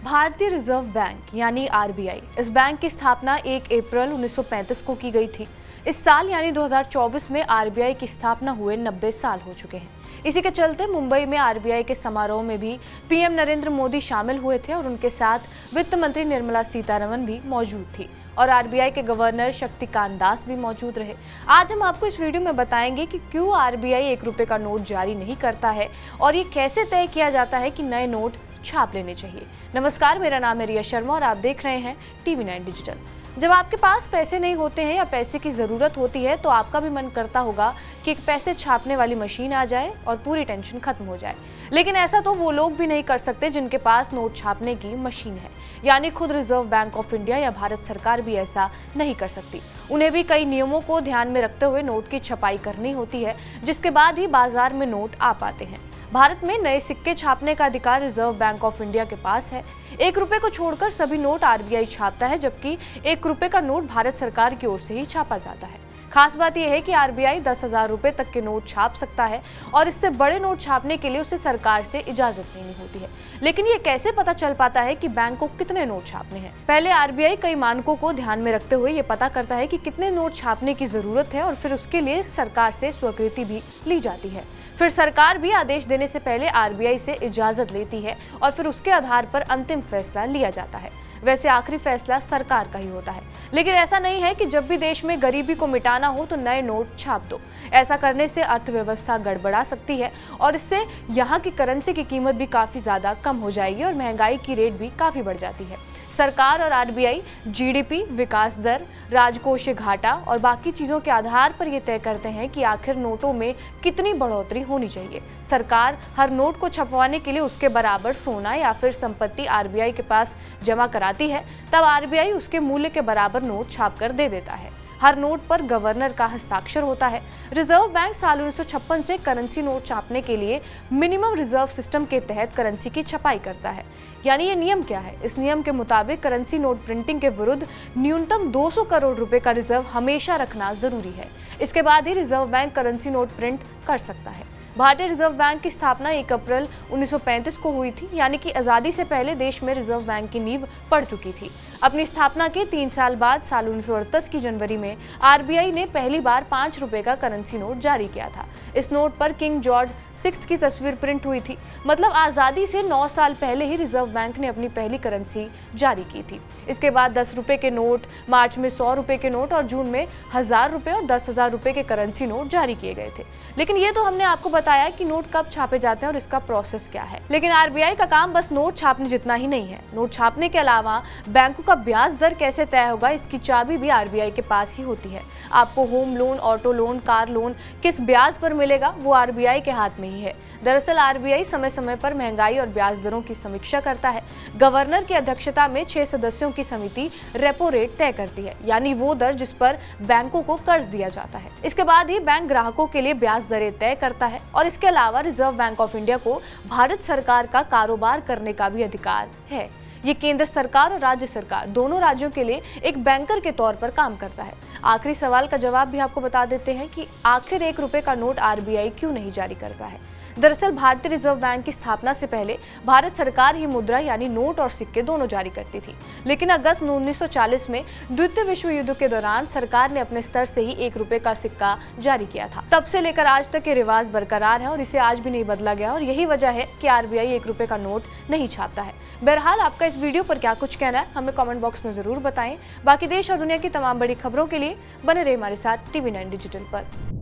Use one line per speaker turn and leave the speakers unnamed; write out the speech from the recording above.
भारतीय reserve bank यानी RBI, इस बैंक की स्थापना 1 अप्रैल 1935 को की गई थी। इस साल यानी 2024 में आरबीआई की स्थापना हुए 90 साल हो चुके हैं। इसी के चलते मुंबई में आरबीआई के समारोह में भी पीएम नरेंद्र मोदी शामिल हुए थे और उनके साथ वित्त मंत्री निर्मला सीतारमण भी मौजूद थी और आरबीआई के गवर्नर शक्तिकांत दास भी मौजूद रहे। आज हम आपको इस वीडियो में बताएंगे कि क्यों आरबीआई 1 रुपए का नोट जारी नहीं करता है और ये कैसे तय किया जाता है कि नए नोट छाप लेने चाहिए। नमस्कार, मेरा नाम है रिया शर्मा और आप देख रहे हैं TV9 डिजिटल। जब आपके पास पैसे नहीं होते हैं या पैसे की ज़रूरत होती है तो आपका भी मन करता होगा कि एक पैसे छापने वाली मशीन आ जाए और पूरी टेंशन खत्म हो जाए। लेकिन ऐसा तो वो लोग भी नहीं कर सकते जिनके पास नोट छापने की मशीन है, यानी खुद रिजर्व बैंक ऑफ इंडिया या भारत सरकार भी ऐसा नहीं कर सकती। उन्हें भी कई नियमों को ध्यान में रखते हुए नोट की छपाई करनी होती है, जिसके बाद ही बाजार में नोट आ पाते हैं। भारत में नए सिक्के छापने का अधिकार रिजर्व बैंक ऑफ इंडिया के पास है। 1 रुपए को छोड़कर सभी नोट आरबीआई छापता है, जबकि 1 रुपए का नोट भारत सरकार की ओर से ही छापा जाता है। खास बात यह है कि आरबीआई 10,000 रुपए तक के नोट छाप सकता है और इससे बड़े नोट छापने के लिए उसे सरकार से इजाजत लेनी होती है। लेकिन ये कैसे पता चल पाता है कि बैंक को कितने नोट छापने हैं? पहले आरबीआई कई मानकों को ध्यान में रखते हुए ये पता करता है कि कितने नोट छापने की जरूरत है और फिर उसके लिए सरकार से स्वीकृति भी ली जाती है। फिर सरकार भी आदेश देने से पहले आरबीआई से इजाजत लेती है और फिर उसके आधार पर अंतिम फैसला लिया जाता है। वैसे आखिरी फैसला सरकार का ही होता है, लेकिन ऐसा नहीं है कि जब भी देश में गरीबी को मिटाना हो तो नए नोट छाप दो। ऐसा करने से अर्थव्यवस्था गड़बड़ा सकती है और इससे यहाँ की करेंसी की कीमत भी काफी ज्यादा कम हो जाएगी और महंगाई की रेट भी काफी बढ़ जाती है। सरकार और आरबीआई जीडीपी, विकास दर, राजकोषीय घाटा और बाकी चीजों के आधार पर यह तय करते हैं कि आखिर नोटों में कितनी बढ़ोतरी होनी चाहिए। सरकार हर नोट को छपवाने के लिए उसके बराबर सोना या फिर संपत्ति आरबीआई के पास जमा कराती है, तब आरबीआई उसके मूल्य के बराबर नोट छापकर दे देता है। हर नोट पर गवर्नर का हस्ताक्षर होता है। रिजर्व बैंक साल 1956 से करेंसी नोट छापने के लिए मिनिमम रिजर्व सिस्टम के तहत करेंसी की छपाई करता है। यानी ये नियम क्या है? इस नियम के मुताबिक करेंसी नोट प्रिंटिंग के विरुद्ध न्यूनतम 200 करोड़ रुपए का रिजर्व हमेशा रखना जरूरी है। इसके बाद ही reserve bank currency note print कर सकता है। भारतीय रिजर्व बैंक की स्थापना 1 अप्रैल 1935 को हुई थी, यानी कि आजादी से पहले देश में रिजर्व बैंक की नींव पड़ चुकी थी। अपनी स्थापना के 3 साल बाद साल 1938 की जनवरी में आरबीआई ने पहली बार 5 रुपए का करेंसी नोट जारी किया था। इस नोट पर किंग जॉर्ज 6 की तस्वीर प्रिंट हुई थी। मतलब आज़ादी से 9 साल पहले ही रिजर्व बैंक ने अपनी पहली करेंसी जारी की थी। इसके बाद 10 रुपए के नोट, मार्च में 100 रुपए के नोट और जून में 1000 रुपए और 10,000 रुपए के करेंसी नोट जारी किए गए थे। लेकिन ये तो हमने आपको बताया कि नोट कब छापे जाते हैं और इसका प्रोसेस क्या है। लेकिन आरबीआई का काम बस नोट छापने जितना ही नहीं है। नोट छापने के अलावा बैंकों का ब्याज दर कैसे तय होगा, इसकी चाबी भी आरबीआई के पास ही होती है। आपको home loan, auto loan, car loan किस ब्याज पर मिलेगा, वो आरबीआई के हाथ में ही है। दरअसल आरबीआई समय समय पर महंगाई और ब्याज दरों की समीक्षा करता है। गवर्नर की अध्यक्षता में 6 सदस्यों की समिति रेपो रेट तय करती है, यानी वो दर जिस पर बैंकों को कर्ज दिया जाता है। इसके बाद ही बैंक ग्राहकों के लिए ब्याज दरें तय करता है और इसके अलावा रिजर्व बैंक ऑफ इंडिया को भारत सरकार का कारोबार करने का भी अधिकार है। ये केंद्र सरकार और राज्य सरकार दोनों राज्यों के लिए एक बैंकर के तौर पर काम करता है। आखिरी सवाल का जवाब भी आपको बता देते हैं कि आखिर 1 रुपए का नोट आरबीआई क्यों नहीं जारी करता है। दरअसल भारतीय रिजर्व बैंक की स्थापना से पहले भारत सरकार ही मुद्रा यानी नोट और सिक्के दोनों जारी करती थी। लेकिन अगस्त 1940 में द्वितीय विश्व युद्ध के दौरान सरकार ने अपने स्तर से ही 1 रुपए का सिक्का जारी किया था। तब से लेकर आज तक ये रिवाज बरकरार है और इसे आज भी नहीं बदला गया और यही वजह है कि आरबीआई 1 रुपए का नोट नहीं छापता है। बहरहाल आपका इस वीडियो पर क्या कुछ कहना है हमें कमेंट बॉक्स में जरूर बताएं। बाकी देश और दुनिया की तमाम बड़ी खबरों के लिए बने रहे हमारे साथ TV9 डिजिटल पर।